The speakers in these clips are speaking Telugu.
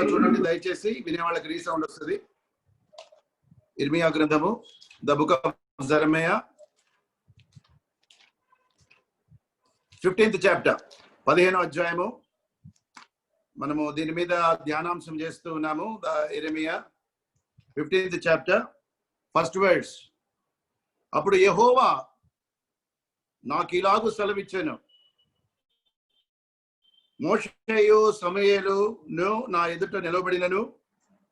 గ్రంథంలో చూడండి దయచేసి, వినే వాళ్ళకి రీసౌండ్ వస్తుంది. ఇర్మియా గ్రంథము, the book of జెరమియా, 15th chapter, 15వ అధ్యాయము. మనము దీని మీద ధ్యానాంశం చేస్తూ ఉన్నాము. ఇర్మియా 15th చాప్టర్, ఫస్ట్ వర్డ్స్. అప్పుడు యెహోవా నాకు ఇలాగు సెలవిచ్చాను, మోషేయు సమూయేలును నా ఎదుట నిలబడినను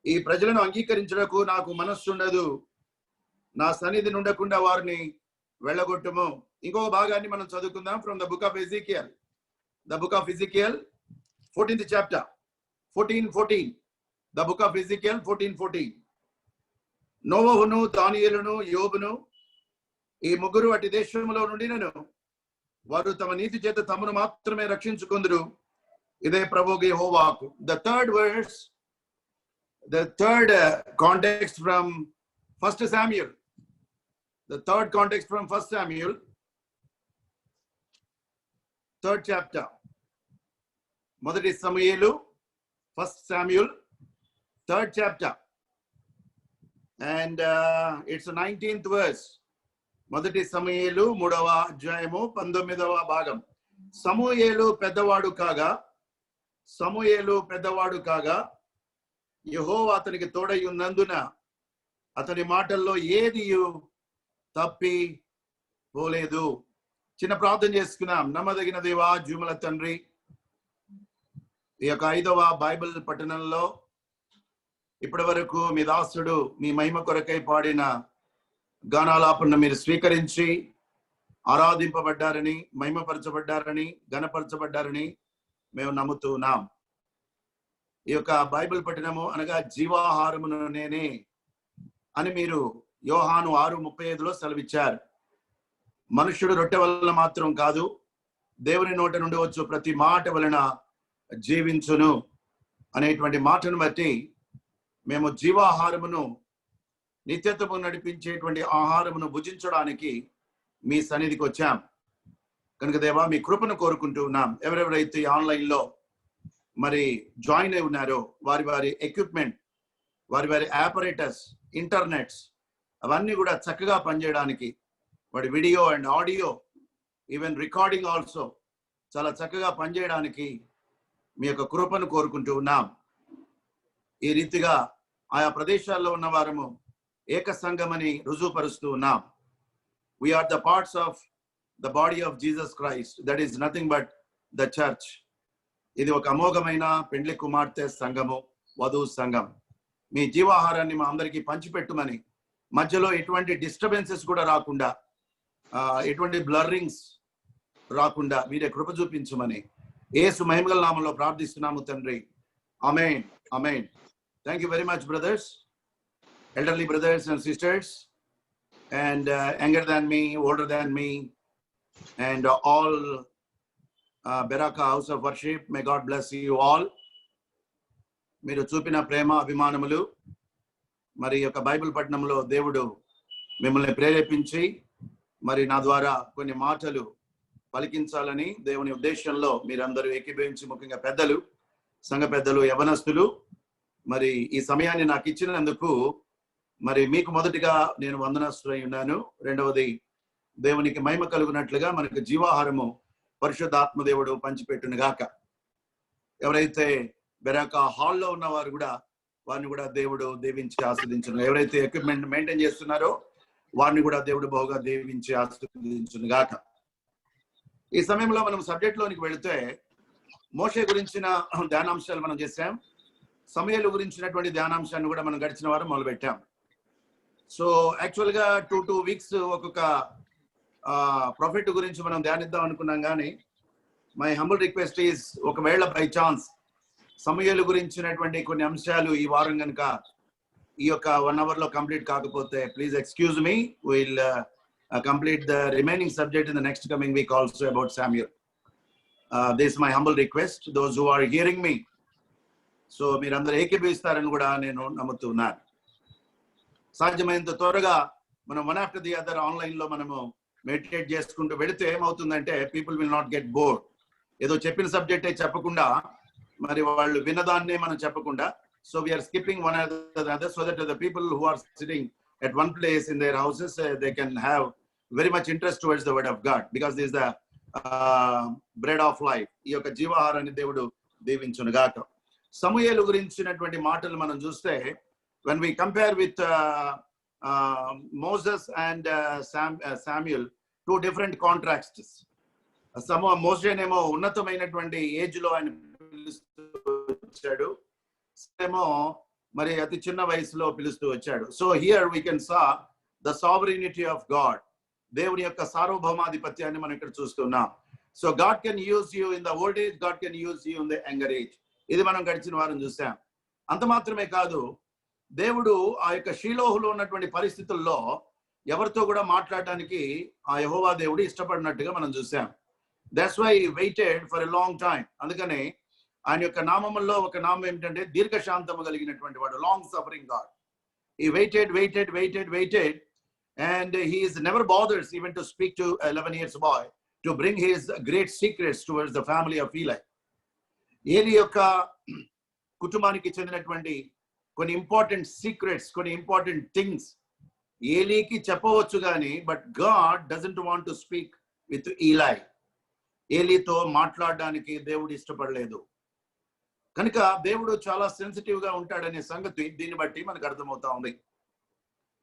ఈ ప్రజలను అంగీకరించుటకు నాకు మనస్సుండదు. నా సన్నిధి నుండకుండా వారిని వెళ్ళగొట్టుము. ఇంకొక భాగాన్ని మనం చదువుకుందాం from the book of Ezekiel. The book of Ezekiel 14th chapter, 14:14. The book of Ezekiel 14:14. నోవహును, దానియేలును, యోబును ఈ ముగ్గురు అటు దేశంలో నుండినను వారు తమ నీతి చేత తమను మాత్రమే రక్షించుకొందురు. ఇదే ప్రభువు యెహోవాకు. The third verse, the third context from 1 Samuel. The third context from 1 Samuel, 3rd chapter. మొదటి సమూయేలు, 1 Samuel, 3rd chapter. And it's the 19th verse. మొదటి సమూయేలు 3వ అధ్యాయము 19వ భాగం. సమూయేలు పెద్దవాడు కాగా యెహోవా అతనికి తోడై ఉన్నందున అతని మాటల్లో ఏది తప్పి పోలేదు. చిన్న ప్రార్థన చేసుకున్నాం. నమ్మదగిన దేవా, జీవముల తండ్రి, ఈ యొక్క 5వ బైబిల్ పఠనంలో ఇప్పటి వరకు మీ దాసుడు మీ మహిమ కొరకై పాడిన గానాలాపన మీరు స్వీకరించి ఆరాధింపబడ్డారని, మహిమపరచబడ్డారని, ఘనపరచబడ్డారని మేము నమ్ముతున్నాం. ఈ యొక్క బైబిల్ పఠనము అనగా జీవాహారమును నేనే అని మీరు యోహాను 6:35లో సెలవిచ్చారు. మనుష్యుడు రొట్టె వలన మాత్రం కాదు, దేవుని నోట నుండి వచ్చు ప్రతి మాట వలన జీవించును అనేటువంటి మాటను బట్టి మేము జీవాహారమును, నిత్యత్వము నడిపించేటువంటి ఆహారమును భుజించడానికి మీ సన్నిధికి వచ్చాం. కనుక దేవా, మీ కృపను కోరుకుంటూ ఉన్నాం. ఎవరెవరైతే ఆన్లైన్లో మరి జాయిన్ అయి ఉన్నారో వారి ఎక్విప్మెంట్, వారి ఆపరేటర్స్, ఇంటర్నెట్స్ అవన్నీ కూడా చక్కగా పనిచేయడానికి, వాడి video and audio, even recording also చాలా చక్కగా పనిచేయడానికి మీ యొక్క కృపను కోరుకుంటూ ఉన్నాం. ఈ రీతిగా ఆయా ప్రదేశాల్లో ఉన్న వారము ఏక సంఘమని రుజువుపరుస్తూ ఉన్నాం. We are the parts of the body of Jesus Christ, that is nothing but the church. ఇది ఒక అమోఘమైన పెండ్లి కుమార్తె సంఘము, వధువు సంఘం. మీ జీవాహారాన్ని మా అందరికీ పంచిపెట్టుమని, మధ్యలో ఎటువంటి డిస్టర్బెన్సెస్ కూడా రాకుండా, ఎటువంటి బ్లర్రింగ్స్ రాకుండా మీరే కృప చూపించమని యేసు మహిమగల నామంలో ప్రార్థిస్తున్నాము తండ్రి. Amen, amen. Thank you very much brothers, elderly brothers and sisters, and younger than me, older than me, and all Beraka House of Worship. May God bless you all. మీరు చూపిన ప్రేమ, అభిమానములు, మరి యొక్క బైబిల్ పఠనంలో దేవుడు మిమ్మల్ని ప్రేరేపించి మరి నా ద్వారా కొన్ని మాటలు పలికించాలని దేవుని ఉద్దేశంలో మీరందరూ ఏకీభవించి, ముఖ్యంగా పెద్దలు, సంఘ పెద్దలు, యవనస్తులు, మరి ఈ సమయాన్ని నాకు ఇచ్చినందుకు మరి మీకు మొదటిగా నేను వందనస్తులై ఉన్నాను. రెండవది, దేవునికి మహిమ కలుగునట్లుగా మనకు జీవాహారము పరిశుద్ధాత్మదేవుడు పంచిపెట్టును గాక. ఎవరైతే బెరాకా హాల్లో ఉన్నవారు కూడా వారిని కూడా దేవుడు దీవించి ఆస్వాదించును. ఎవరైతే ఎక్విప్మెంట్ మెయింటైన్ చేస్తున్నారో వారిని కూడా దేవుడు బహుగా దీవించి ఆస్వాదించును గాక. ఈ సమయంలో మనం సబ్జెక్ట్ లోనికి వెళితే, మోషే గురించిన ధ్యానాంశాలు మనం చేసాం. సమూయేలు గురించినటువంటి ధ్యానాంశాన్ని కూడా మనం గడిచిన వారం మొదలు పెట్టాం. సో యాక్చువల్ గా 2 weeks ఒక్కొక్క ప్రొఫెట్ గురించి మనం ధ్యానిద్దాం అనుకున్నాం. కానీ మై హంబుల్ రిక్వెస్ట్ ఈజ్, ఒకవేళ బై ఛాన్స్ సమూయేలు గురించినటువంటి కొన్ని అంశాలు ఈ వారం కనుక ఈ యొక్క 1 hour లో కంప్లీట్ కాకపోతే, please excuse me, will complete the remaining subject in the next coming week also about Samuel. This my humble request, those who are hearing me. So మీరందరూ ఏకీభవిస్తారని కూడా నేను నమ్ముతున్నాను. సాధ్యమైనంత త్వరగా మనం వన్ ఆఫ్టర్ ది అదర్ ఆన్లైన్లో మనము మెడిటేట్ చేసుకుంటూ వెళితే ఏమవుతుందంటే, people will not get bored. ఏదో చెప్పిన సబ్జెక్టే చెప్పకుండా మరి వాళ్ళు విన్నదాన్నే మనం చెప్పకుండా, so we are skipping one another so that the people who are sitting at one place in their houses, they can have very much interest towards the word of God, because this is the bread of life. ఈ యొక్క జీవాహారాన్ని దేవుడు దీవించును గాక. సమూయేలు గురించినటువంటి మాటలు మనం చూస్తే, when we compare with Moses and Samuel, two different contrasts. మోసేనేమో ఉన్నతమైనటువంటి ఏజ్ లో ఆయన పిలుస్తూ వచ్చాడు, ఏమో మరి అతి చిన్న వయసులో పిలుస్తూ వచ్చాడు. So here we can saw the sovereignty of God, దేవుని యొక్క సార్వభౌమాధిపత్యాన్ని మనం ఇక్కడ చూస్తున్నాం. So God can use you in the old age, God can use you in the younger age. ఇది మనం గడిచిన వారం చూసాం. అంత మాత్రమే కాదు, దేవుడు ఆ యొక్క షీలోహులో ఉన్నటువంటి పరిస్థితుల్లో ఎవరితో కూడా మాట్లాడడానికి ఆ యెహోవా దేవుడు ఇష్టపడినట్టుగా మనం చూసాం. That's why he waited for a long time. అందుకని ఆయన యొక్క నామముల్లో ఒక నామం ఏమిటంటే దీర్ఘశాంతము కలిగినటువంటి వాడు, long suffering God. He waited and he is never bothers even to speak to 11 years boy to bring his great secrets towards the family of Eli. Eli యొక్క కుటుంబానికి చెందినటువంటి కొన్ని ఇంపార్టెంట్ సీక్రెట్స్, కొన్ని ఇంపార్టెంట్ థింగ్స్ ఏలీకి చెప్పవచ్చు కానీ, but God doesn't want to speak with Eli. ఏలీతో మాట్లాడడానికి దేవుడు ఇష్టపడలేదు. కనుక దేవుడు చాలా సెన్సిటివ్ గా ఉంటాడనే సంగతి దీన్ని బట్టి మనకు అర్థమవుతా ఉంది.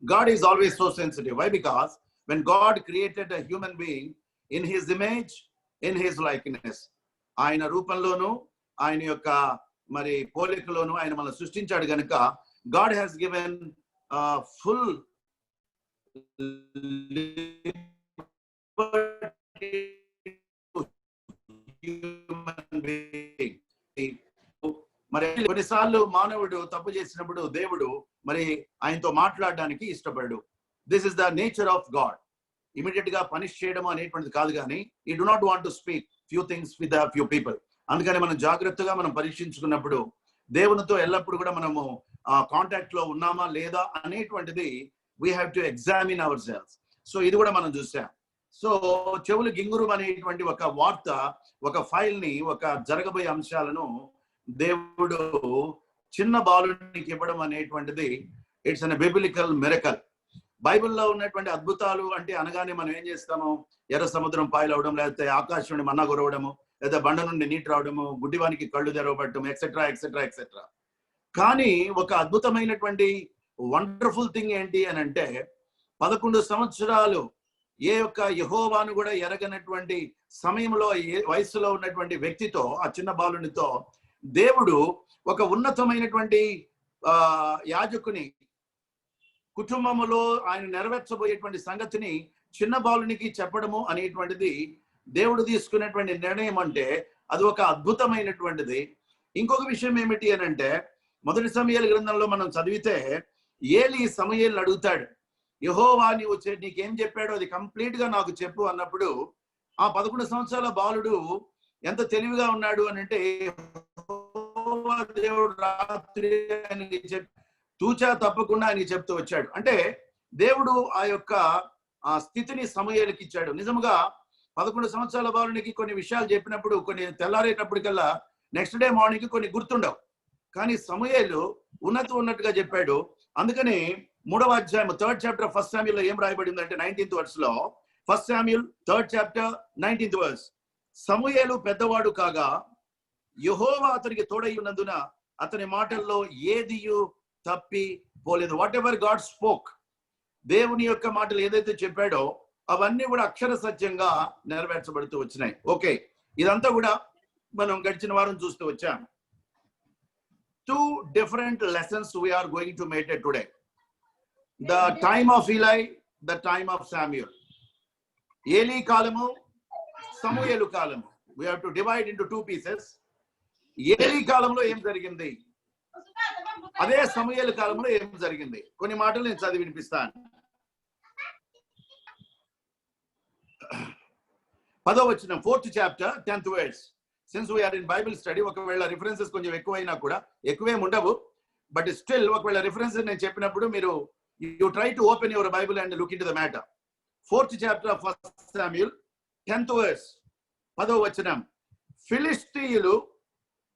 God is always so sensitive. Why? Because when God created a human being in his image, in his likeness, ఆయన రూపంలోను ఆయన యొక్క మరి పోలికలోను ఆయన మనల్ని సృష్టించాడు కనుక, God has given full human being. మరి కొన్నిసార్లు మానవుడు తప్పు చేసినప్పుడు దేవుడు మరి ఆయనతో మాట్లాడడానికి ఇష్టపడడు. This is the nature of God. Immediate గా పనిష్ చేయడం అనేటువంటిది కాదు, కానీ ఈ do not want to speak few things with the few people. అందుకని మనం జాగ్రత్తగా మనం పరీక్షించుకున్నప్పుడు దేవునితో ఎల్లప్పుడు కూడా మనము కాంటాక్ట్ లో ఉన్నామా లేదా అనేటువంటిది we have to examine our cells. So ఇది కూడా మనం చూసాం. సో చెవులు గింగురు అనేటువంటి ఒక వార్త, ఒక ఫైల్ ని, ఒక జరగబోయే అంశాలను దేవుడు చిన్న బాలునికి ఇవ్వడం అనేటువంటిది ఇట్స్ అన్ బిబ్లికల్ మిరకల్. బైబిల్లో ఉన్నటువంటి అద్భుతాలు అంటే అనగానే మనం ఏం చేస్తాము, ఎర్ర సముద్రం పాయలవడం, లేకపోతే ఆకాశం నుండి మన్నా కురవడము, లేదా బండ నుండి నీటి రావడము, గుడ్డివానికి కళ్ళు తెరవబడటం, ఎక్సెట్రా ఎక్సెట్రా ఎక్సెట్రా. కానీ ఒక అద్భుతమైనటువంటి వండర్ఫుల్ థింగ్ ఏంటి అని అంటే, 11 సంవత్సరాలు ఏ యొక్క యెహోవాను కూడా ఎరగనటువంటి సమయంలో, ఏ వయసులో ఉన్నటువంటి వ్యక్తితో, ఆ చిన్న బాలునితో దేవుడు ఒక ఉన్నతమైనటువంటి యాజకుని కుటుంబములో ఆయన నెరవేర్చబోయేటువంటి సంగతిని చిన్న బాలునికి చెప్పడము అనేటువంటిది దేవుడు తీసుకున్నటువంటి నిర్ణయం. అంటే అది ఒక అద్భుతమైనటువంటిది. ఇంకొక విషయం ఏమిటి అని అంటే, మొదటి సమూయేలు గ్రంథంలో మనం చదివితే ఏలీ సమూయేలుని అడుగుతాడు, యెహోవా నీకేం చెప్పాడో అది కంప్లీట్ గా నాకు చెప్పు అన్నప్పుడు, ఆ 11 సంవత్సరాల బాలుడు ఎంత తెలివిగా ఉన్నాడు అని అంటే, దేవుడు రాత్రి తూచా తప్పకుండా ఆయన చెప్తూ వచ్చాడు. అంటే దేవుడు ఆ యొక్క స్థితిని సమూయేలుకి ఇచ్చాడు. నిజంగా 11 సంవత్సరాల బాలునికి కొన్ని విషయాలు చెప్పినప్పుడు, కొన్ని తెల్లారేటప్పటికల్లా నెక్స్ట్ డే మార్నింగ్ కొన్ని గుర్తుండవు. కానీ సమూయేలు ఉన్నట్టుగా చెప్పాడు. అందుకని 3వ అధ్యాయం 3rd chapter 1 Samuel ఏం రాయబడింది అంటే 19th verse లో, 1 Samuel 3rd chapter 19th verse, సమూయేలు పెద్దవాడు కాగా యెహోవా అతనికి తోడై ఉన్నందున అతని మాటల్లో ఏదియు తప్పి పోలేదు. వాట్ ఎవర్ గాడ్ స్పోక్, దేవుని యొక్క మాటలు ఏదైతే చెప్పాడో అవన్నీ కూడా అక్షర సత్యంగా నెరవేర్చబడుతూ వచ్చినాయి. ఓకే, ఇదంతా కూడా మనం గడిచిన వారం చూస్తూ వచ్చాం. 2 different lessons we are going to meditate today. The time of Eli, the time of Samuel. Eli కాలము, సమూయేలు కాలము. We have to divide into 2 pieces. Eli కాలంలో ఏం జరిగింది, అదే సమూయేలు కాలంలో ఏం జరిగింది. కొన్ని మాటలు నేను చదివి వినిపిస్తాను. 10వ వచనం, 4th chapter 10th verse. Since we are in Bible study, ఒకవేళ రిఫరెన్సెస్ కొంచెం ఎక్కువైనా కూడా, ఎక్కువేం ఉండవు, బట్ స్టిల్ ఒకవేళ రిఫరెన్సెస్ నేను చెప్పినప్పుడు మీరు you try to open your Bible and look into the matter. 4th chapter of 1 Samuel 10th verse, 10వ వచనం. ఫిలిష్తీయులు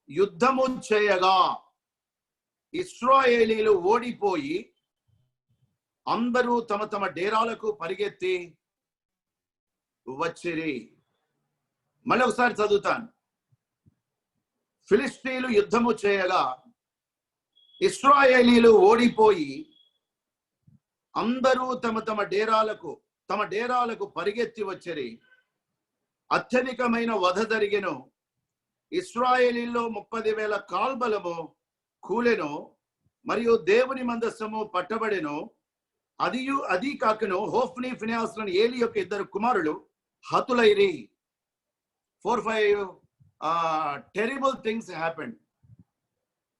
యుద్ధము చేయగా ఇశ్రాయేలీలు ఓడిపోయి అందరూ తమ తమ డేరాలకు పరిగెత్తి వచ్చిరి. మళ్ళీ ఒకసారి చదువుతాను. ఫిలిష్తీయులు యుద్ధము చేయగా ఇశ్రాయేలీలు ఓడిపోయి అందరూ తమ డేరాలకు పరిగెత్తి వచ్చిరి. అత్యధికమైన వధ జరిగెను. ఇశ్రాయేలీల్లో 30,000 కాల్బలము కూలెను. మరియు దేవుని మందస్సము పట్టబడెను. అది కాకను హోఫ్ని ఫినెహాసులను ఏలి యొక్క 2 కుమారులు హతులైరి. 4-5 టెరిబుల్ థింగ్స్ హ్యాపెండ్.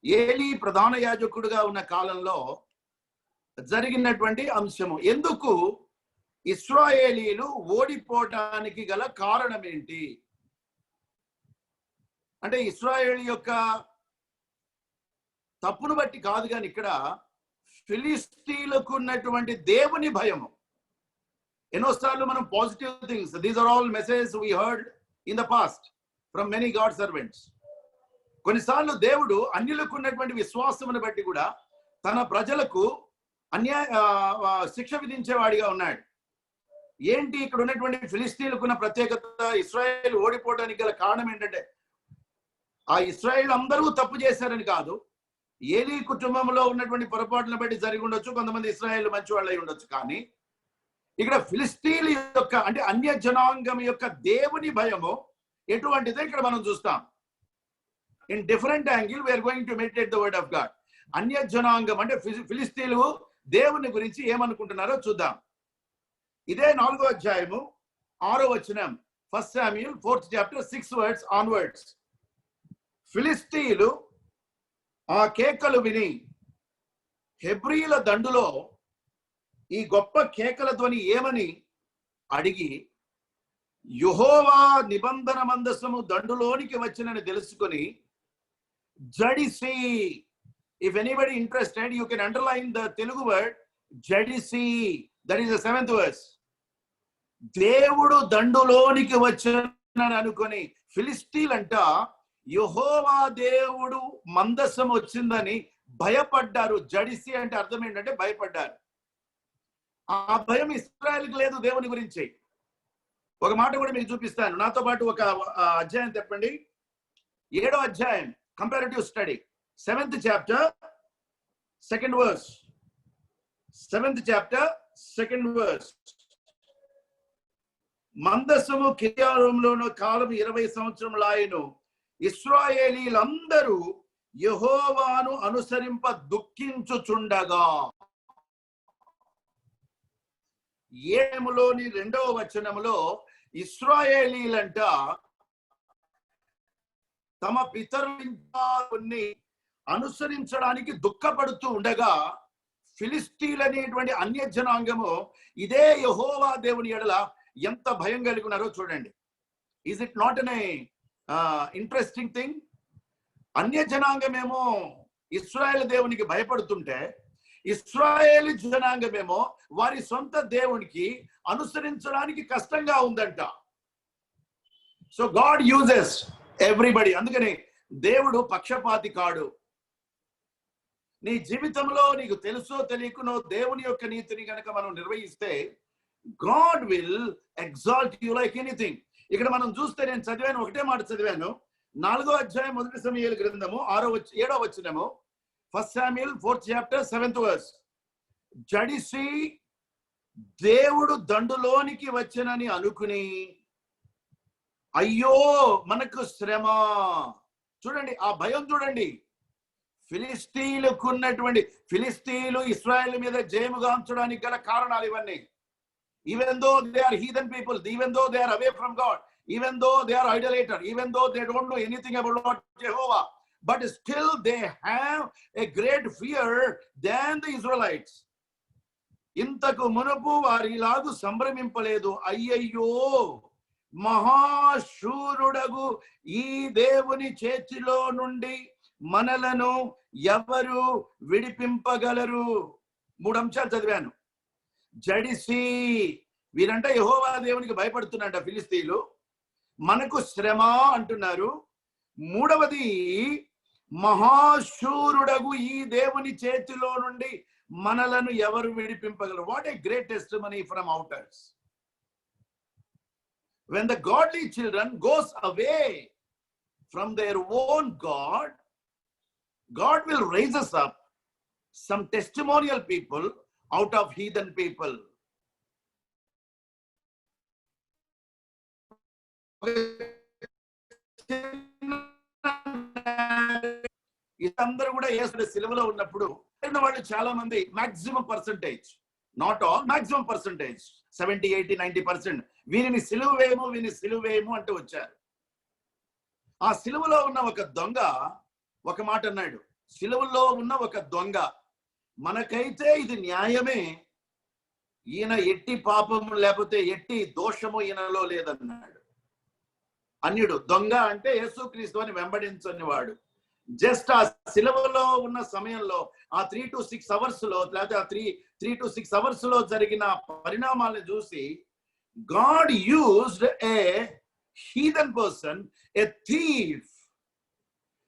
ఏలి ప్రధాన యాజకుడుగా ఉన్న కాలంలో జరిగినటువంటి అంశము. ఎందుకు ఇశ్రాయేలీలు ఓడిపోవటానికి గల కారణం ఏంటి అంటే ఇశ్రాయేల్ యొక్క తప్పును బట్టి కాదు, కానీ ఇక్కడ ఫిలిస్తీన్లకు ఉన్నటువంటి దేవుని భయము. ఎన్నోసార్లు మనం positive things, these are all messages we heard in the past from many God servants. కొన్నిసార్లు దేవుడు అన్యులకు ఉన్నటువంటి విశ్వాసమును బట్టి కూడా తన ప్రజలకు శిక్ష విధించేవాడిగా ఉన్నాడు. ఏంటి ఇక్కడ ఉన్నటువంటి ఫిలిస్తీన్లకు ఉన్న ప్రత్యేకత? ఇశ్రాయేల్ ఓడిపోవడానికి గల కారణం ఏంటంటే ఆ ఇశ్రాయేల్ అందరూ తప్పు చేశారని కాదు, ఏలీ కుటుంబంలో ఉన్నటువంటి పొరపాట్లను బట్టి జరిగి ఉండొచ్చు, కొంతమంది ఇశ్రాయేల్ మంచి వాళ్ళు అయి ఉండొచ్చు. కానీ ఇక్కడ ఫిలిస్తీన్ యొక్క అంటే అన్య జనాంగం యొక్క దేవుని భయము ఎటువంటిదో ఇక్కడ మనం చూస్తాం. In different angle we are going to meditate the word of God. అన్య జనాంగం అంటే ఫిలిస్తీన్లు దేవుని గురించి ఏమనుకుంటున్నారో చూద్దాం. ఇదే 4వ అధ్యాయము 6వ వచనం, 1 Samuel 4th chapter 6 words onwards. ఫిలిస్తీయులు ఆ కేకలు విని హెబ్రీల దండులో ఈ గొప్ప కేకల ధ్వని ఏమని అడిగి యెహోవా నిబంధన మందసము దండులోనికి వచ్చినని తెలుసుకొని జడిసి. If anybody interested, you can underline the Telugu word జడిసి. That is the 7th verse. దేవుడు దండులోనికి వచ్చానని అనుకొని ఫిలిస్తీన్లంట యెహోవా దేవుడు మందసం వచ్చిందని భయపడ్డారు. జడిసి అంటే అర్థం ఏంటంటే భయపడ్డారు. ఆ భయం ఇశ్రాయేలుకి లేదు దేవుని గురించి. ఒక మాట కూడా మీకు చూపిస్తాను. నాతో పాటు ఒక అధ్యాయం చెప్పండి. 7వ అధ్యాయం comparative study, 7th chapter 2nd verse. 7th chapter 2nd verse. మందసము కిర్యాలోను కాలం 20 సంవత్సరములు ఆయను. ఇశ్రాయేలీలందరూ యెహోవాను అనుసరింప దుఃఖించుచుండగా. 7లోని 2వ వచనములో ఇశ్రాయేలీలంట తమ పితరుల్ని అనుసరించడానికి దుఃఖపడుతూ ఉండగా ఫిలిస్తీన్ అనేటువంటి అన్య జనాంగము ఇదే యెహోవా దేవుని ఎడల ఎంత భయం కలిగి ఉన్నారో చూడండి. Is it not an interesting thing? అన్య జనాంగమేమో ఇశ్రాయేల్ దేవునికి భయపడుతుంటే ఇశ్రాయేల్ జనాంగమేమో వారి సొంత దేవునికి అనుసరించడానికి కష్టంగా ఉందంట. So God uses everybody. అందుకని దేవుడు పక్షపాతి కాడు. నీ జీవితంలో నీకు తెలుసో తెలియకునో దేవుని యొక్క నీతిని కనుక మనం నిర్వహిస్తే God will exalt you like anything. ఇక్కడ మనం చూస్తే నేను చదివాను, ఒకటే మాట చదివాను. 4వ అధ్యాయం 1 సమూయేలు గ్రంథము 7వ వచనము, 1 Samuel 4th chapter 7th verse. జడిసి దేవుడు దండులోనికి వచ్చనని అనుకుని అయ్యో మనకు శ్రమ. చూడండి ఆ భయం చూడండి. ఫిలిస్తీన్లు ఇశ్రాయేల్ మీద జయముగాంచడానికి గల కారణాలు ఇవన్నీ. Even though they are heathen people, even though they are away from God, even though they are idolater, even though they don't know anything about Lord Jehovah, but still they have a great fear than the Israelites. ఇంతకు మునుపు వారిలాగు సంభ్రమింపలేదు. అయ్యయ్యో మహాశూరుడగు ఈ దేవుని చేతిలో నుండి మనలను ఎవరు విడిపింపగలరు? 3 అంశాలు చదివాను. జడిసి వీరంట యెహోవా దేవునికి భయపడుతున్నట్ట ఫిలిస్తీన్లు. మనకు శ్రమ అంటున్నారు. మూడవది, మహాశూరుడగు ఈ దేవుని చేతిలో నుండి మనలను ఎవరు విడిపింపగలరు? What a great testimony from outers. When the godly children goes away from their own God, God will raise us up some testimonial people out of heathen people. అందరూ కూడా యేసు సిలువలో ఉన్నప్పుడు వాళ్ళు చాలా మంది, maximum percentage, not all, maximum percentage 70, 80, 90% వీరిని సిలువేమో అంటూ వచ్చారు. ఆ సిలువలో ఉన్న ఒక దొంగ ఒక మాట అన్నాడు, సిలువలో ఉన్న ఒక దొంగ, మనకైతే ఇది న్యాయమే, ఈయన ఎట్టి పాపము లేకపోతే ఎట్టి దోషము ఈయనలో లేదన్నాడు. అన్యుడు దొంగ అంటే యేసుక్రీస్తు అని వెంబడించని వాడు. జస్ట్ ఆ సిలువలో ఉన్న సమయంలో ఆ 3 to 6 hours లో, లేకపోతే ఆ 3 to 6 hours లో జరిగిన పరిణామాలను చూసి God used a heathen person, a thief.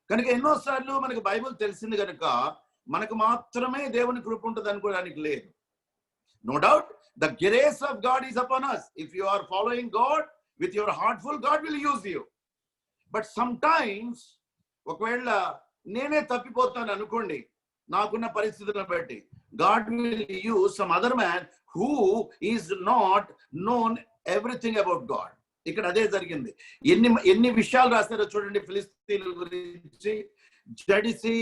కనుక ఎన్నోసార్లు మనకు బైబిల్ తెలిసింది కనుక మనకు మాత్రమే దేవుని కృప ఉంటుంది అనుకోవడానికి లేదు. No doubt the grace of God is upon us. If you are following God with your heart full, God will use you. But sometimes ఒకవేళ నేనే తప్పిపోతాను అనుకోండి, నాకున్న పరిస్థితులను బట్టి, God will use some other man who is not known everything about God. ఇక్కడ అదే జరిగింది. ఎన్ని విషయాలు రాస్తారో చూడండి ఫిలిస్తీన్ల గురించి. జడిసి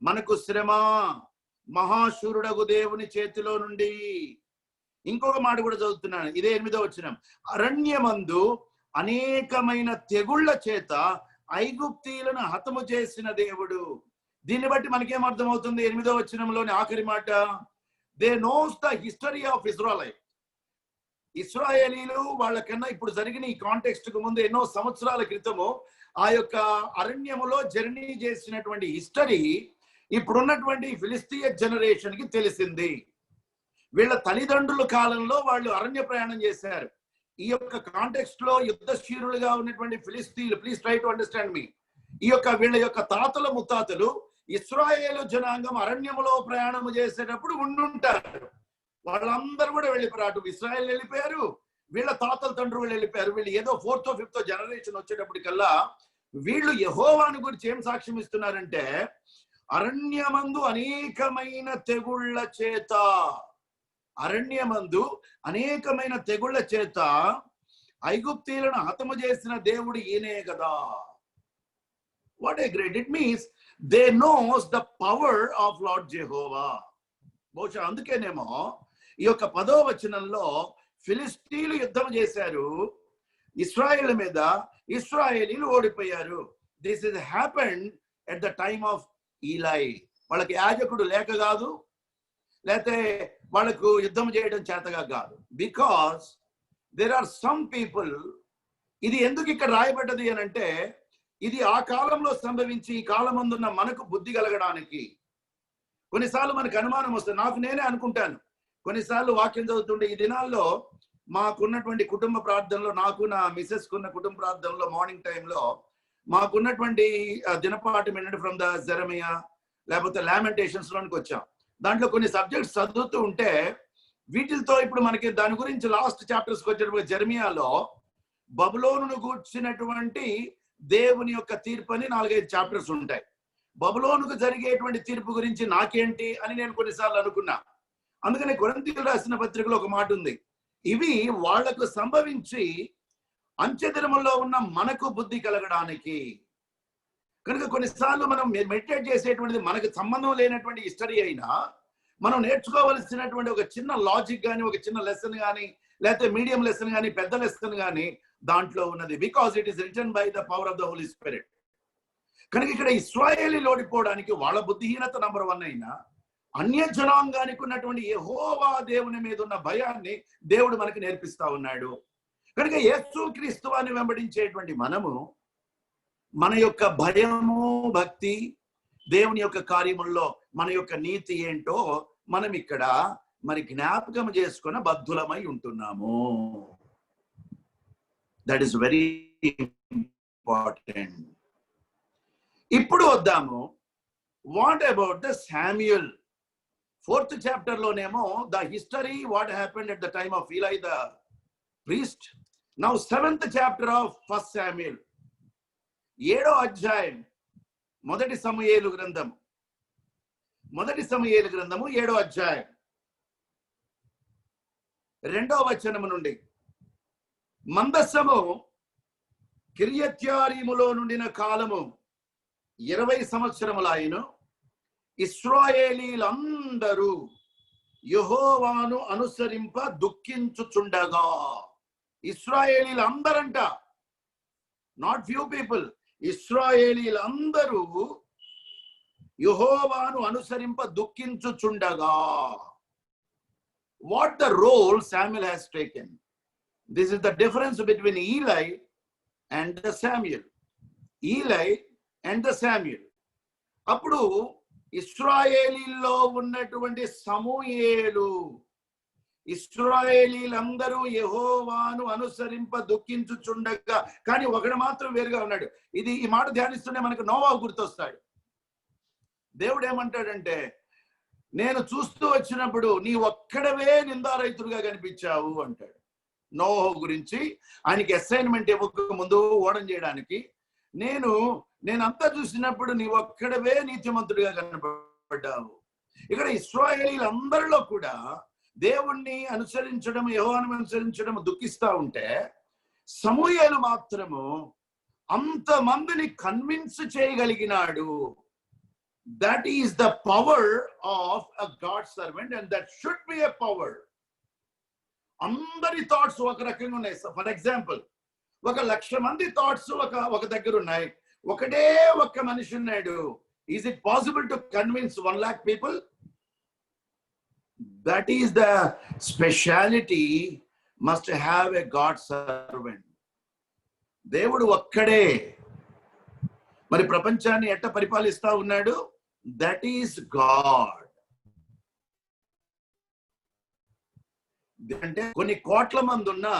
మనకు శ్రమ, మహాశూరుడగు దేవుని చేతిలో నుండి. ఇంకొక మాట కూడా చదువుతున్నాను, ఇదే 8వ వచనం. అరణ్యమందు అనేకమైన తెగుళ్ల చేత ఐగుప్తీయులను హతము చేసిన దేవుడు. దీన్ని బట్టి మనకేం అర్థమవుతుంది? 8వ వచనంలోని ఆఖరి మాట, they knows the history of Israel. ఇశ్రాయేలీలు వాళ్ళకన్నా ఇప్పుడు జరిగిన ఈ కాంటెక్స్ట్ కు ముందు ఎన్నో సంవత్సరాల క్రితము ఆ యొక్క అరణ్యములో జర్నీ చేసినటువంటి హిస్టరీ ఇప్పుడున్నటువంటి ఫిలిస్తీయ జనరేషన్ కి తెలిసింది. వీళ్ళ తల్లిదండ్రుల కాలంలో వాళ్ళు అరణ్య ప్రయాణం చేశారు. ఈ యొక్క కాంటెక్స్ట్ లో యుద్ధశీరులుగా ఉన్నటువంటి ఫిలిస్తీన్లు, ప్లీజ్ ట్రై టు అండర్స్టాండ్ మీ, ఈ యొక్క వీళ్ళ యొక్క తాతల ముత్తాతలు ఇశ్రాయేలు జనాంగం అరణ్యములో ప్రయాణము చేసేటప్పుడు ఉండుంటారు. వాళ్ళందరూ కూడా వెళ్ళిపోయారు. అటు ఇశ్రాయేల్ వెళ్ళిపోయారు, వీళ్ళ తాతల తండ్రులు వెళ్ళిపోయారు. వీళ్ళు ఏదో 4th or 5th జనరేషన్ వచ్చేటప్పటికల్లా వీళ్ళు యెహోవాను గురించి ఏం సాక్ష్యం ఇస్తున్నారంటే, అరణ్యమందు అనేకమైన తెగుళ్ల చేత, అరణ్యమందు అనేకమైన తెగుళ్ల చేత ఐగుప్తీయులను హతము చేసిన దేవుడు ఈయనే కదా. What a great! It means they knows the power of lord Jehovah. బహుశా అందుకేనేమో ఈ యొక్క 10వ వచనంలో ఫిలిస్తీన్లు యుద్ధం చేశారు ఇశ్రాయేల్ మీద, ఇశ్రాయేలీలు ఓడిపోయారు. This is happened at the time of ఈలై. వాళ్ళకి యాజకుడు లేక కాదు, లేకపోతే వాళ్ళకు యుద్ధం చేయడం చేతగా కాదు. Because there are some people. ఇది ఎందుకు ఇక్కడ రాయబడ్డది అని అంటే, ఇది ఆ కాలంలో సంభవించి ఈ కాలమందున్న మనకు బుద్ధి కలగడానికి. కొన్నిసార్లు మనకు అనుమానం వస్తుంది. నాకు నేనే అనుకుంటాను కొన్నిసార్లు వాక్యం చదువుతుంటే, ఈ దినాల్లో మాకున్నటువంటి కుటుంబ ప్రార్థనలో, నాకు నా మిసెస్ కున్న కుటుంబ ప్రార్థనలో మార్నింగ్ టైంలో మాకున్నటువంటి దినపాఠం ఏంటంటే ఫ్రమ్ ద జెరమియా లేకపోతే లామెంటేషన్స్ లోనికి వచ్చాం. దాంట్లో కొన్ని సబ్జెక్ట్స్ చదువుతూ ఉంటే వీటితో ఇప్పుడు మనకి దాని గురించి లాస్ట్ చాప్టర్స్కి వచ్చేటప్పుడు జెరమియాలో బబులోనును గూర్చినటువంటి దేవుని యొక్క తీర్పు అని 4-5 చాప్టర్స్ ఉంటాయి. బబులోనుకు జరిగేటువంటి తీర్పు గురించి నాకేంటి అని నేను కొన్నిసార్లు అనుకున్నా. అందుకని కొరింథీయులకు రాసిన పత్రికలో ఒక మాట ఉంది, ఇవి వాళ్లకు సంభవించి అంత్యదినములో ఉన్న మనకు బుద్ధి కలగడానికి. కనుక కొన్నిసార్లు మనం మెడిటేట్ చేసేటువంటిది మనకు సంబంధం లేనటువంటి హిస్టరీ అయినా మనం నేర్చుకోవలసినటువంటి ఒక చిన్న లాజిక్ కానీ, ఒక చిన్న లెసన్ కానీ, లేకపోతే మీడియం లెసన్ కానీ, పెద్ద లెసన్ కానీ దాంట్లో ఉన్నది. Because it is written by the power of the Holy Spirit. కనుక ఇక్కడ ఇశ్రాయేలీలు ఓడిపోవడానికి వాళ్ళ బుద్ధిహీనత నంబర్ 1 అయినా, అన్య జనాంగానికి ఉన్నటువంటి యెహోవా దేవుని మీద ఉన్న భయాన్ని దేవుడు మనకు నేర్పిస్తా ఉన్నాడు. కనుక యేసుక్రీస్తు వారిని వెంబడించేటువంటి మనము మన యొక్క భయము, భక్తి, దేవుని యొక్క కార్యముల్లో మన యొక్క నీతి ఏంటో మనం ఇక్కడ మరి జ్ఞాపకం చేసుకున్న బద్ధులమై ఉంటున్నాము. That is very important. ఇప్పుడు వద్దాము, what about the Samuel? 4th chapter లోనేమో the history what happened at the time of Eli the priest. Now 7th chapter of 1 Samuel, 7వ అధ్యాయం, మొదటి సమూయేలు గ్రంథం, 7వ అధ్యాయం 2వ వచనము నుండి. మందస్సము కిర్యత్యారీములో నుండిన కాలము 20 సంవత్సరములాయను. ఇశ్రాయేలీలందరూ యెహోవాను అనుసరింప దుఃఖించుచుండగా. ఇశ్రాయేలీలందరంట, నాట్ ఫ్యూ పీపుల్, ఇశ్రాయేలీలందరూ యెహోవాను అనుసరింప దుఃఖించుచుండగా. What the role Samuel has taken? This is the difference between Eli and the Samuel. Eli and the Samuel. అప్పుడు ఇశ్రాయేలీల్లో ఉన్నటువంటి సమూయేలు, ఇశ్రాయేలీలందరూ యెహోవాను అనుసరింప దుఃఖించుచుండగా. కానీ ఒకడు మాత్రం వేరుగా ఉన్నాడు. ఈ మాట ధ్యానిస్తూనే మనకు నోవాహు గుర్తొస్తాడు. దేవుడు ఏమంటాడంటే, నేను చూస్తూ వచ్చినప్పుడు నీ ఒక్కడవే నిందారైతుడుగా కనిపించావు అంటాడు. నోవాహు గురించి ఆయనకి అసైన్మెంట్ ఇవ్వక ముందు ఓడం చేయడానికి, నేనంతా చూసినప్పుడు నీ ఒక్కడవే నీతిమంతుడిగా కనపడ్డావు. ఇక్కడ ఇశ్రాయేలీలందరిలో కూడా దేవుణ్ణి అనుసరించడం, యెహోవాను అనుసరించడం దుఃఖిస్తా ఉంటే, సమూయేలు మాత్రము అంతమందిని convince చేయగలిగినాడు. That is the power of a God servant, and that should be a power. అందరి థాట్స్ ఒక రకంగా ఉన్నాయి. ఫర్ ఎగ్జాంపుల్, 1,00,000 మంది థాట్స్ ఒక దగ్గర ఉన్నాయి, ఒకటే ఒక్క మనిషి ఉన్నాడు. Is it possible to convince 1,00,000 people? That is the speciality must have a God servant. దేవుడు ఒక్కడే మరి ప్రపంచాన్ని ఎట్ట పరిపాలిస్తా ఉన్నాడు? That is God. అంటే కొన్ని కోట్ల మంది ఉన్నా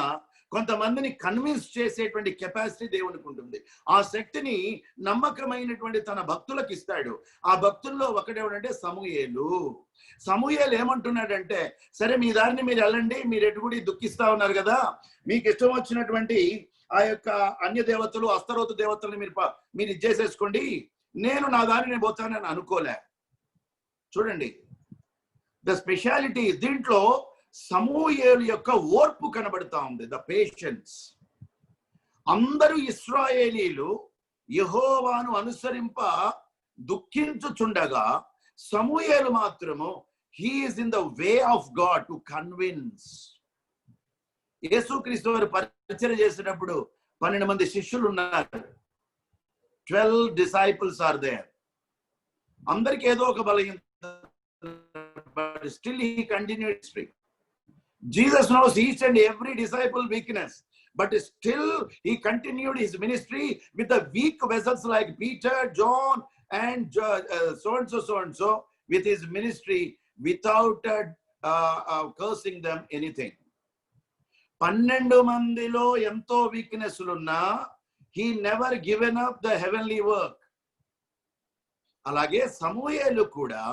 కొంతమందిని కన్విన్స్ చేసేటువంటి కెపాసిటీ దేవునికి ఉంటుంది. ఆ శక్తిని నమ్మకమైనటువంటి తన భక్తులకు ఇస్తాడు. ఆ భక్తుల్లో ఒకడేవాడంటే సమూయేలు. సమూయేలు ఏమంటున్నాడంటే, సరే మీ దారిని మీరు వెళ్ళండి, మీరు ఎటుగుడి దుఃఖిస్తా ఉన్నారు కదా, మీకు ఇష్టం వచ్చినటువంటి ఆ యొక్క అన్య దేవతలు, అస్తరోతు దేవతలను మీరు ఇచ్చేసేసుకోండి, నేను నా దారిని పోతానని అనుకోలే. చూడండి, ద స్పెషాలిటీ దీంట్లో సమూయేలు యొక్క ఓర్పు కనబడతా ఉంది, ద పేషెన్స్. అందరూ ఇశ్రాయేలీలు యెహోవాను అనుసరింప దుఃఖించుచుండగా, సమూయేలు మాత్రము he is in the way of God to convince. యేసుక్రీస్తు వారు పరిచయం చేసినప్పుడు 12 మంది శిష్యులు ఉన్నారు. 12 disciples are there. అందరికి ఏదో ఒక బలహీనత, but still he continued to speak. Jesus knows each and every disciple weakness, but still he continued his ministry with the weak vessels like Peter, John, and so and so with his ministry without cursing them anything. 12 మందిలో ఎంతో వీక్నెస్లున్నా he never given up the heavenly work. అలాగే సమూయేలు కూడా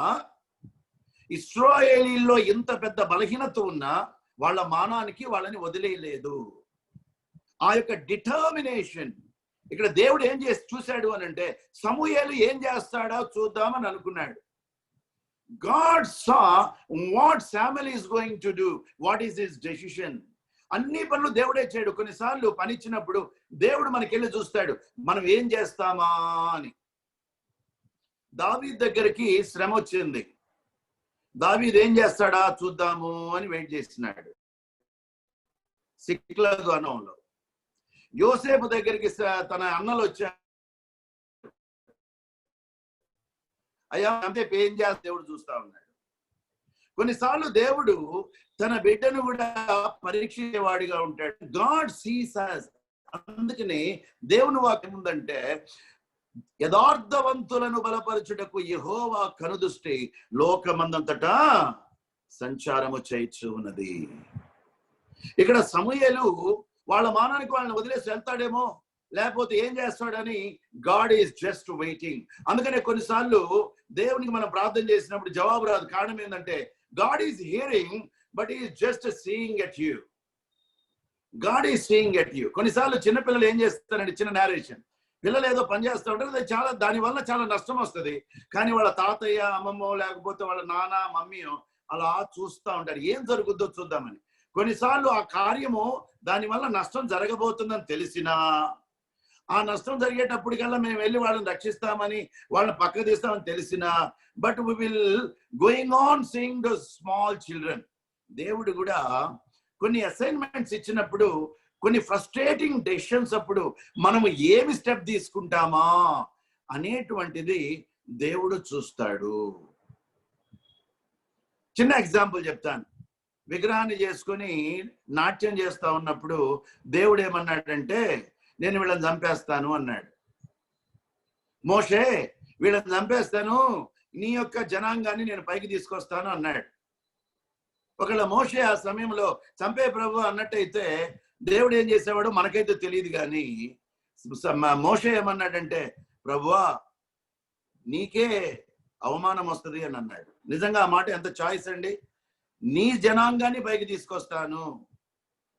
ఇశ్రాయేలీల్లో ఇంత పెద్ద బలహీనత ఉన్నా వాళ్ళ మానానికి వాళ్ళని వదిలేయలేదు. ఆ యొక్క డిటర్మినేషన్ ఇక్కడ దేవుడు ఏం చేసి చూశాడు అని అంటే, సమూయేలు ఏం చేస్తాడో చూద్దామని అనుకున్నాడు. God saw what Samuel is going to do, what is his decision. అన్ని పనులు దేవుడే చేయడు. కొన్నిసార్లు పని ఇచ్చినప్పుడు దేవుడు మనకెళ్ళి చూస్తాడు మనం ఏం చేస్తామా అని. దావీదు దగ్గరికి శ్రమ వచ్చింది, దావీదు ఏం చేస్తాడా చూద్దాము అని వెయిట్ చేస్తున్నాడు సిక్లగు అనంలో. యోసేపు దగ్గరికి తన అన్నలు వచ్చారు, అయ్యా అంతే ఏం చేస్తా దేవుడు చూస్తా ఉన్నాడు. కొన్నిసార్లు దేవుడు తన బిడ్డను కూడా పరీక్షించేవాడిగా ఉంటాడు. God sees us. అందుకని దేవుని వాక్యం ఉందంటే, యథార్థవంతులను బలపరచుటకు యెహోవా కనుదృష్టి లోకమందంతటా సంచారము చేయించు ఉన్నది. ఇక్కడ సమూయేలు వాళ్ళ మానానికి వాళ్ళని వదిలేసి వెళ్తాడేమో, లేకపోతే ఏం చేస్తాడని గాడ్ ఈజ్ జస్ట్ వెయిటింగ్. అందుకనే కొన్నిసార్లు దేవునికి మనం ప్రార్థన చేసినప్పుడు జవాబు రాదు. కారణం ఏంటంటే God is hearing but is just seeing at you. God is seeing at you. కొన్నిసార్లు చిన్నపిల్లలు ఏం చేస్తారండి, చిన్న నేరేషన్, పిల్లలు ఏదో పని చేస్తూ ఉంటారు, చాలా దానివల్ల చాలా నష్టం వస్తుంది. కానీ వాళ్ళ తాతయ్య అమ్మమ్మో లేకపోతే వాళ్ళ నాన్న మమ్మీయో అలా చూస్తూ ఉంటారు, ఏం జరుగుద్దో చూద్దామని. కొన్నిసార్లు ఆ కార్యము దానివల్ల నష్టం జరగబోతుందని తెలిసినా, ఆ నష్టం జరిగేటప్పటికల్లా మేము వెళ్ళి వాళ్ళని రక్షిస్తామని వాళ్ళని పక్కకు తీస్తామని తెలిసినా, but we will going on seeing the small children. దేవుడు కూడా కొన్ని అసైన్మెంట్స్ ఇచ్చినప్పుడు, కొన్ని ఫ్రస్ట్రేటింగ్ డెసిషన్స్ అప్పుడు మనము ఏమి స్టెప్ తీసుకుంటామా అనేటువంటిది దేవుడు చూస్తాడు. చిన్న ఎగ్జాంపుల్ చెప్తాను. విగ్రహాన్ని చేసుకొని నాట్యం చేస్తా ఉన్నప్పుడు దేవుడు ఏమన్నాడంటే, నేను వీళ్ళని చంపేస్తాను అన్నాడు. మోషే, వీళ్ళని చంపేస్తాను, నీ యొక్క జనాంగాన్ని నేను పైకి తీసుకొస్తాను అన్నాడు. ఒకవేళ మోషే ఆ సమయంలో చంపే ప్రభు అన్నట్టయితే దేవుడు ఏం చేసేవాడు మనకైతే తెలియదు. కానీ మోషే ఏమన్నాడంటే, ప్రభువా నీకే అవమానం వస్తుంది అని అన్నాడు. నిజంగా ఆ మాట ఎంత చాయిస్ అండి. నీ జనాంగాన్ని పైకి తీసుకొస్తాను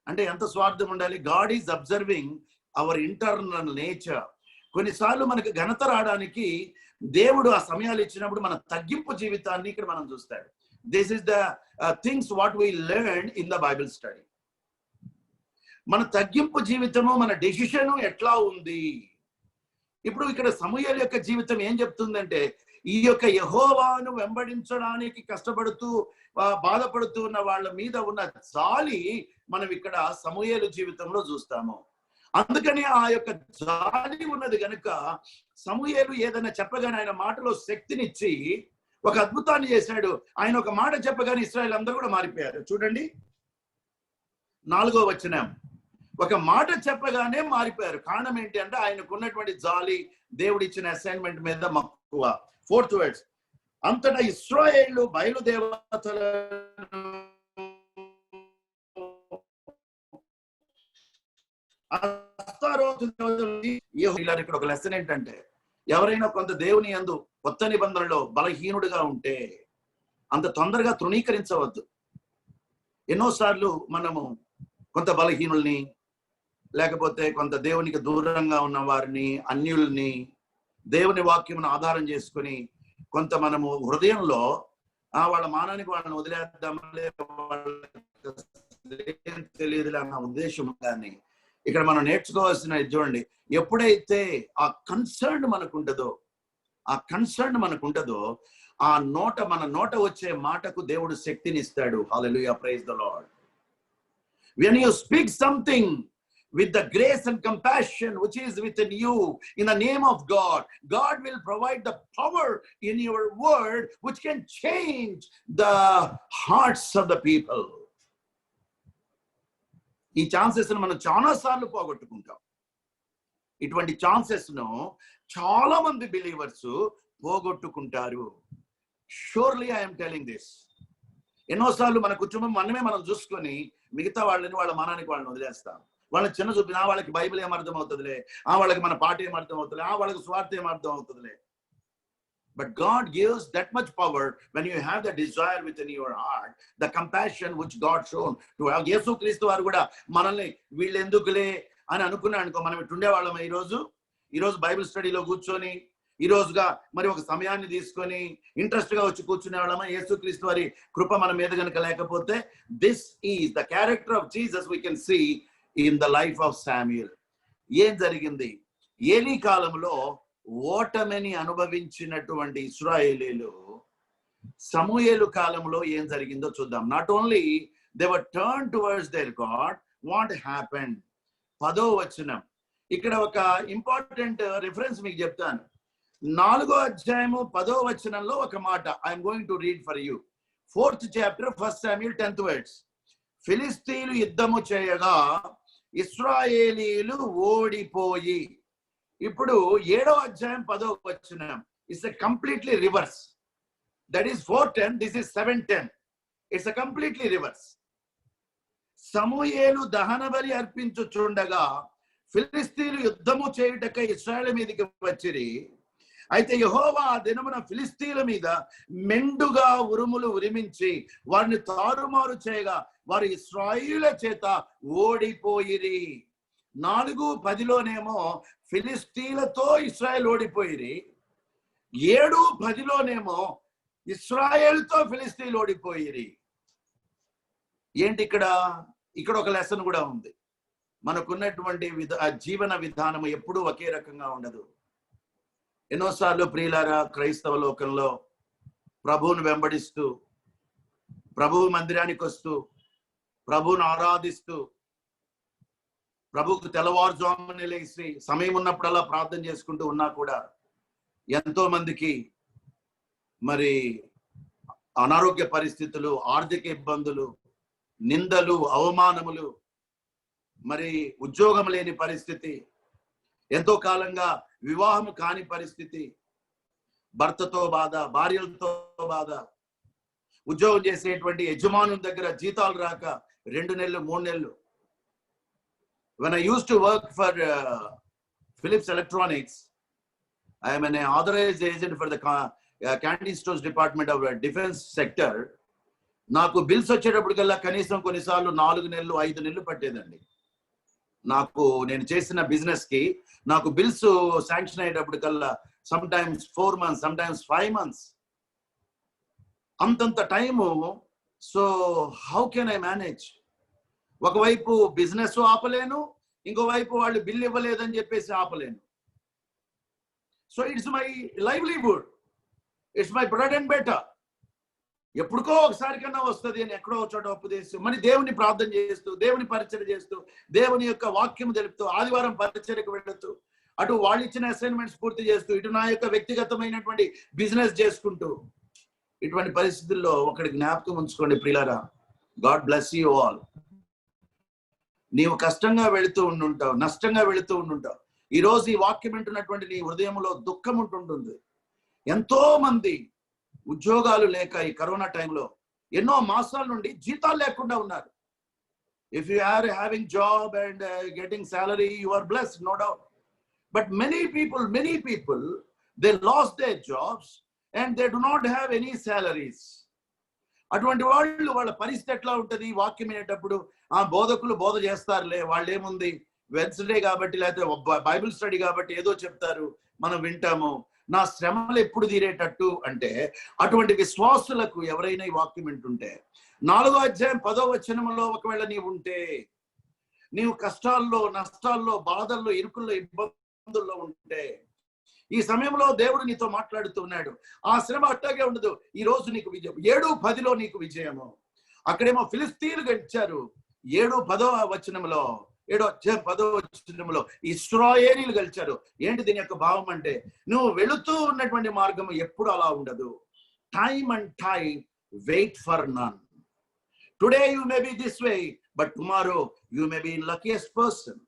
అంటే ఎంత స్వార్థం ఉండాలి. God is observing hour internal nature. కొన్నిసార్లు మనకు ఘనత రావడానికి దేవుడు ఆ సమయాలు ఇచ్చినప్పుడు మన తగ్గింపు జీవితాన్ని ఇక్కడ మనం చూస్తాడు. This is the things what we learn in the Bible study. మన తగ్గింపు జీవితము, మన డెసిషను ఎట్లా ఉంది. ఇప్పుడు ఇక్కడ సమూయేలు యొక్క జీవితం ఏం చెప్తుందంటే, ఈ యొక్క యెహోవాను వెంబడించడానికి కష్టపడుతూ బాధపడుతూ ఉన్న వాళ్ళ మీద ఉన్న జాలి మనం ఇక్కడ సమూయేలు జీవితంలో చూస్తాము. అందుకని ఆ యొక్క జాలి ఉన్నది కనుక సమూయేలు ఏదైనా చెప్పగానే ఆయన మాటలో శక్తినిచ్చి ఒక అద్భుతాన్ని చేశాడు. ఆయన ఒక మాట చెప్పగానే ఇశ్రాయేల్ అందరూ కూడా మారిపోయారు. చూడండి 4వ వచనం. ఒక మాట చెప్పగానే మారిపోయారు. కారణం ఏంటి అంటే ఆయనకున్నటువంటి జాలి, దేవుడిచ్చిన అసైన్మెంట్ మీద మక్కువ. 4th words. అంతటా ఇశ్రాయేలు బయలుదేవతలను ఇక్కడ ఒక లెసన్ ఏంటంటే, ఎవరైనా కొంత దేవుని యందు కొత్త నిబంధనలో బలహీనుడిగా ఉంటే అంత తొందరగా తృణీకరించవద్దు. ఎన్నోసార్లు మనము కొంత బలహీనుల్ని, లేకపోతే కొంత దేవునికి దూరంగా ఉన్న వారిని, అన్యుల్ని దేవుని వాక్యమును ఆధారం చేసుకుని కొంత మనము హృదయంలో వాళ్ళ మానానికి వాళ్ళని వదిలేద్దామలే, తెలియదులే అన్న ఉద్దేశం. కానీ ఇక్కడ మనం నేర్చుకోవాల్సిన చూడండి, ఎప్పుడైతే ఆ కన్సర్న్ మనకుంటుందో మన నోట వచ్చే మాటకు దేవుడు శక్తిని ఇస్తాడు. Hallelujah, praise the Lord. When you speak something with the grace and compassion which is within you, in the name of God, God will provide the power in your word which can change the hearts of the people. ఈ ఛాన్సెస్ మనం చాలా సార్లు పోగొట్టుకుంటాం. ఇటువంటి ఛాన్సెస్ ను చాలా మంది బిలీవర్స్ పోగొట్టుకుంటారు. Surely I'm telling this. ఎన్నోసార్లు మన కుటుంబం మనం చూసుకొని మిగతా వాళ్ళని వాళ్ళ మనానికి వాళ్ళని వదిలేస్తాం. వాళ్ళని చిన్న చూపిన వాళ్ళకి బైబిల్ ఏమర్థం అవుతుందిలే, వాళ్ళకి మన పాట ఏమర్థం అవుతుంది, వాళ్ళకి స్వార్థ ఏమర్థం అవుతుందిలే. But God gives that much power when you have the desire within your heart, the compassion which God shown to have. యేసు క్రీస్తు వారు కూడా మనల్ని వీళ్ళు ఎందుకులే అని అనుకున్నాడు అనుకో, మనం ఇట్టుండే వాళ్ళం. ఈరోజు బైబిల్ స్టడీలో కూర్చొని ఈ రోజుగా మరి ఒక సమయాన్ని తీసుకొని ఇంట్రెస్ట్ గా వచ్చి కూర్చునే వాళ్ళమా? యేసుక్రీస్తు వారి కృప మన మీద కనుక లేకపోతే, this is the character of Jesus we can see in the life of Samuel. ఏం జరిగింది? ఏలీ కాలంలో ఓటమిని అనుభవించినటువంటి ఇశ్రాయేలీలు సమూయేలు కాలంలో ఏం జరిగిందో చూద్దాం. Not only they were turn towards there God, what happened? 10వ వచనం. ఇక్కడ ఒక ఇంపార్టెంట్ రిఫరెన్స్ మీకు చెప్తాను. 4వ అధ్యాయము 10వ వచనంలో ఒక మాట I'm going to read for you. 4th chapter 1 Samuel 10th words. ఫిలిస్తీయులు యుద్ధము చేయగా ఇశ్రాయేలీలు ఓడిపోయి. ఇప్పుడు 7వ అధ్యాయం 10వ వచనం. It's a completely reverse. That is 4:10, this is 7:10. It's a completely reverse. సమూయేలు దహన బలి అర్పించుచుండగా ఫిలిస్తీన్లు యుద్ధము చేయుటకై ఇశ్రాయేలు మీదకి వచ్చిరి. అయితే యెహోవా ఆ దినమున ఫిలిస్తీన్ల మీద మెండుగా ఉరుములు ఉరిమించి వారిని తారుమారు చేయగా వారు ఇశ్రాయేలు చేత ఓడిపోయిరి. 4:10లోనేమో ఫిలిస్తీన్లతో ఇశ్రాయేల్ ఓడిపోయిరి. 7:10లోనేమో ఇశ్రాయేల్తో ఫిలిస్తీన్లు ఓడిపోయిరి. ఏంటి ఇక్కడ ఒక లెసన్ కూడా ఉంది. మనకున్నటువంటి జీవన విధానం ఎప్పుడూ ఒకే రకంగా ఉండదు. ఎన్నోసార్లు ప్రియులారా క్రైస్తవ లోకంలో ప్రభువును వెంబడిస్తూ, ప్రభువు మందిరానికి వస్తూ, ప్రభువును ఆరాధిస్తూ, ప్రభువుకు తెల్లవారుజామున లేచి సమయం ఉన్నప్పుడల్లా ప్రార్థన చేసుకుంటూ ఉన్నా కూడా ఎంతో మందికి మరి అనారోగ్య పరిస్థితులు, ఆర్థిక ఇబ్బందులు, నిందలు, అవమానములు, మరి ఉద్యోగం లేని పరిస్థితి, ఎంతో కాలంగా వివాహం కాని పరిస్థితి, భర్తతో బాధ, భార్యలతో బాధ, ఉద్యోగం చేసేటువంటి యజమానుల దగ్గర జీతాలు రాక 2 నెలలు 3 నెలలు. When I used to work for Philips Electronics, I am an authorized agent for the canteen stores department of defense sector. నాకు బిల్స్ వచ్చేటప్పటికల్లా కనీసం కొన్నిసార్లు 4 నెలలు 5 నెలలు పట్టేదండి. నేను చేసిన బిజినెస్ కి నాకు బిల్స్ శాంక్షన్ అయ్యేటప్పటికల్లా sometimes 4 months, sometimes 5 months, అంతంత time. So how can I manage? ఒకవైపు బిజినెస్ ఆపలేను, ఇంకోవైపు వాళ్ళు బిల్ ఇవ్వలేదని చెప్పేసి ఆపలేను. So it's my livelihood, it's my bread and butter. ఎప్పుడుకో ఒకసారి కన్నా వస్తుంది అని ఎక్కడో చోట ఉపదేశం, మరి దేవుని ప్రార్థన చేస్తూ, దేవుని పరిచర్య చేస్తూ, దేవుని యొక్క వాక్యం తెలుపుతూ, ఆదివారం పరిచర్యకు వెళుతూ, అటు వాళ్ళు ఇచ్చిన అసైన్మెంట్స్ పూర్తి చేస్తూ, ఇటు నా యొక్క వ్యక్తిగతమైనటువంటి బిజినెస్ చేసుకుంటూ, ఇటువంటి పరిస్థితుల్లో ఒకటి జ్ఞాపకం ఉంచుకోండి ప్రియులారా, గాడ్ బ్లెస్ యూ ఆల్. నీవు కష్టంగా వెళుతూ ఉండుంటావు, నష్టంగా వెళుతూ ఉండుంటావు. ఈ రోజు ఈ వాక్యం వింటున్నటువంటి నీ హృదయంలో దుఃఖం ఉంటుంటుంది. ఎంతో మంది ఉద్యోగాలు లేక ఈ కరోనా టైంలో ఎన్నో మాసాల నుండి జీతాలు లేకుండా ఉన్నారు. If you are having job and getting salary, you are blessed, no doubt. But many people they lost their jobs and they do not have any salaries. అటువంటి వాళ్ళ పరిస్థితి ఎట్లా ఉంటుంది? వాక్యం వినేటప్పుడు బోధకులు బోధ చేస్తారులే, వాళ్ళు ఏముంది, వెన్స్డే కాబట్టి లేకపోతే బైబిల్ స్టడీ కాబట్టి ఏదో చెప్తారు, మనం వింటాము, నా శ్రమలు ఎప్పుడు తీరేటట్టు అంటే, అటువంటి విశ్వాసులకు ఎవరైనా ఈ వాక్యం వింటుంటే 4వ అధ్యాయం 10వ వచనంలో ఒకవేళ నీవు ఉంటే, నీవు కష్టాల్లో, నష్టాల్లో, బాధల్లో, ఇరుకుల్లో, ఇబ్బందుల్లో ఉంటే, ఈ సమయంలో దేవుడు నీతో మాట్లాడుతూ ఉన్నాడు. ఆ శ్రమ అట్టాగే ఉండదు. ఈ రోజు నీకు విజయం. 7:10లో నీకు విజయము. అక్కడేమో ఫిలిస్తీన్లు గెలిచారు. 7:10వ వచనంలో, 7:10వ వచనంలో ఇశ్రాయేలీయులు గెలిచారు. ఏంటి దీని యొక్క భావం అంటే, నువ్వు వెళుతూ ఉన్నటువంటి మార్గం ఎప్పుడు అలా ఉండదు. Time and time wait for none. Today you may be this way, but tomorrow you may be luckiest person.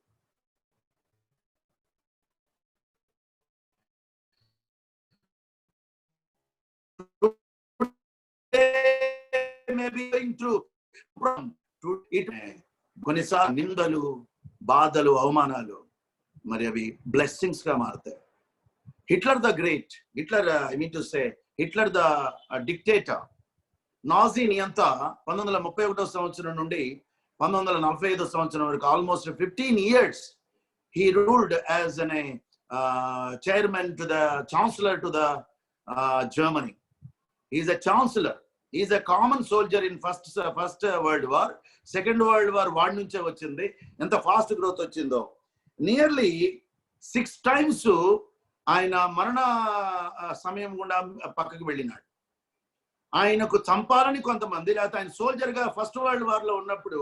కొన్నిసార్లు నిందలు, బాధలు, అవమానాలు మరి అవి బ్లెస్సింగ్స్ గా మారుతాయి. Hitler the great, Hitler the dictator, Nazi నియంత 1931వ సంవత్సరం నుండి 1945వ సంవత్సరం వరకు almost 15 years he ruled as an chairman to the chancellor to the Germany. He is a chancellor. He is a common soldier in first world war. Second world war వాడి నుంచే వచ్చింది. ఎంత ఫాస్ట్ గ్రోత్ వచ్చిందో. నియర్లీ 6 times ఆయన మరణ సమయం గుండా పక్కకు వెళ్ళినాడు. ఆయనకు చంపాలని కొంతమంది, లేకపోతే ఆయన సోల్జర్ గా ఫస్ట్ వరల్డ్ వార్ లో ఉన్నప్పుడు